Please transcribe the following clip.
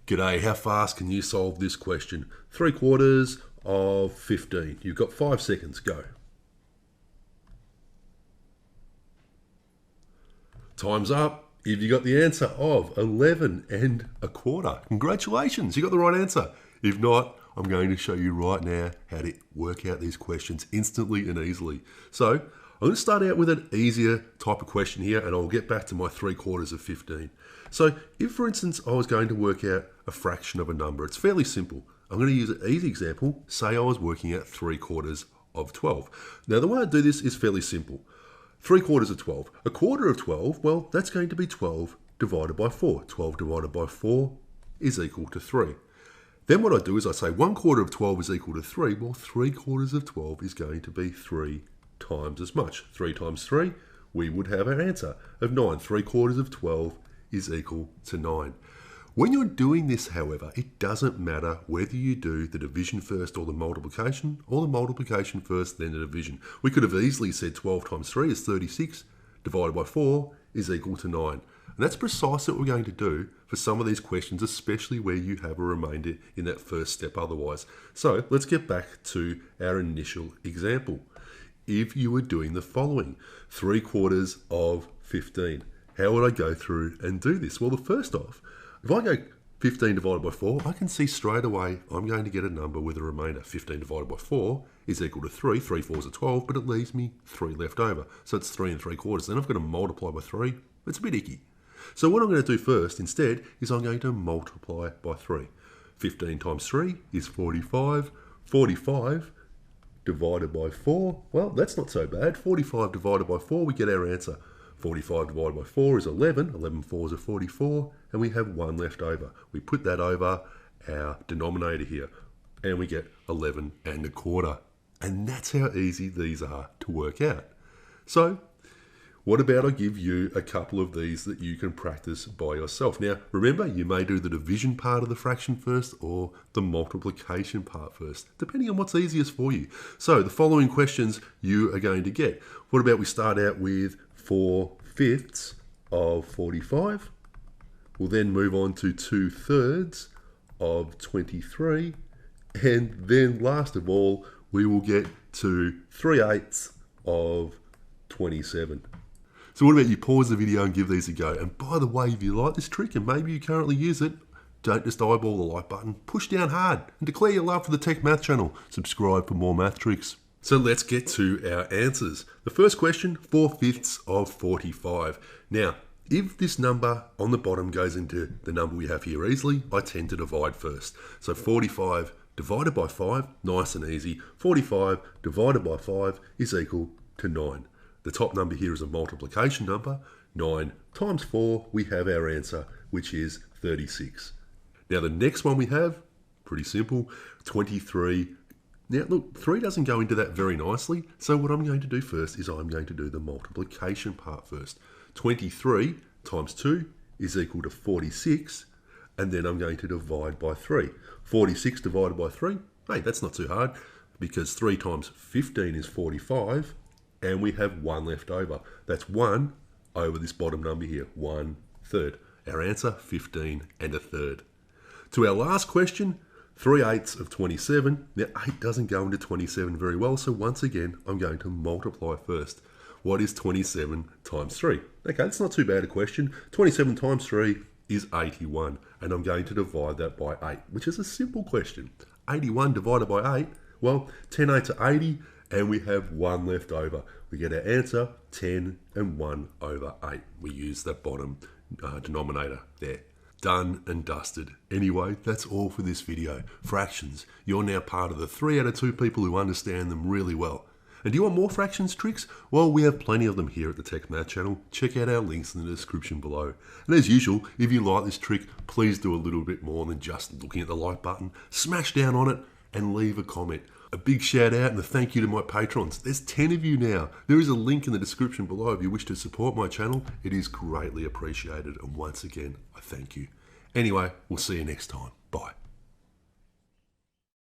G'day, how fast can you solve this question? 3/4 of 15. You've got 5 seconds, go. Time's up. If you got the answer of 11 1/4. Congratulations, you got the right answer. If not, I'm going to show you right now how to work out these questions instantly and easily. So, I'm going to start out with an easier type of question here, and I'll get back to my 3/4 of 15. So, if for instance I was going to work out a fraction of a number, it's fairly simple. I'm going to use an easy example. Say I was working out 3/4 of 12. Now, the way I do this is fairly simple. 3/4 of 12. A quarter of 12, well, that's going to be 12 divided by 4. 12 divided by 4 is equal to 3. Then what I do is I say 1/4 of 12 is equal to 3. Well, 3/4 of 12 is going to be 3 times as much. 3 times 3, we would have our answer of 9. 3/4 of 12 is equal to 9. When you're doing this, however, it doesn't matter whether you do the division first or the multiplication first, then the division. We could have easily said 12 times 3 is 36, divided by 4 is equal to 9. And that's precisely what we're going to do for some of these questions, especially where you have a remainder in that first step otherwise. So let's get back to our initial example. If you were doing the following, 3/4 of 15, how would I go through and do this? Well, first off, if I go 15 divided by 4, I can see straight away I'm going to get a number with a remainder. 15 divided by 4 is equal to 3. 3 4s are 12, but it leaves me 3 left over. So it's 3 3/4. Then I've got to multiply by 3. It's a bit icky. So what I'm going to do first instead is I'm going to multiply by 3. 15 times 3 is 45. 45 divided by 4, well, that's not so bad. 45 divided by 4, we get our answer. 45 divided by 4 is 11. 11 4s are 44, and we have 1 left over. We put that over our denominator here, and we get 11 1/4. And that's how easy these are to work out. So, what about I give you a couple of these that you can practice by yourself? Now, remember, you may do the division part of the fraction first or the multiplication part first, depending on what's easiest for you. So, the following questions you are going to get. What about we start out with 4/5 of 45? We'll then move on to 2/3 of 23. And then last of all, we will get to 3/8 of 27. So what about you pause the video and give these a go? And by the way, if you like this trick and maybe you currently use it, don't just eyeball the like button, push down hard and declare your love for the Tech Math channel. Subscribe for more math tricks. So let's get to our answers. The first question, 4/5 of 45. Now, if this number on the bottom goes into the number we have here easily, I tend to divide first. So 45 divided by 5, nice and easy. 45 divided by 5 is equal to 9. The top number here is a multiplication number. 9 times 4, we have our answer, which is 36. Now the next one we have, pretty simple, 23. Now look, 3 doesn't go into that very nicely, so what I'm going to do first is I'm going to do the multiplication part first. 23 times 2 is equal to 46, and then I'm going to divide by 3. 46 divided by 3, hey, that's not too hard, because 3 times 15 is 45, and we have 1 left over. That's 1 over this bottom number here, 1/3. Our answer, 15 1/3. To our last question, 3/8 of 27. Now, 8 doesn't go into 27 very well, so once again, I'm going to multiply first. What is 27 times 3? Okay, that's not too bad a question. 27 times 3 is 81, and I'm going to divide that by 8, which is a simple question. 81 divided by 8, well, 10 8s are 80, and we have 1 left over. We get our answer, 10 1/8. We use that bottom denominator there. Done and dusted. Anyway, that's all for this video. Fractions. You're now part of the 3 out of 2 people who understand them really well. And do you want more fractions tricks? Well, we have plenty of them here at the Tech Math channel. Check out our links in the description below. And as usual, if you like this trick, please do a little bit more than just looking at the like button. Smash down on it and leave a comment. A big shout out and a thank you to my patrons. There's 10 of you now. There is a link in the description below if you wish to support my channel. It is greatly appreciated, and once again, I thank you. Anyway, we'll see you next time. Bye.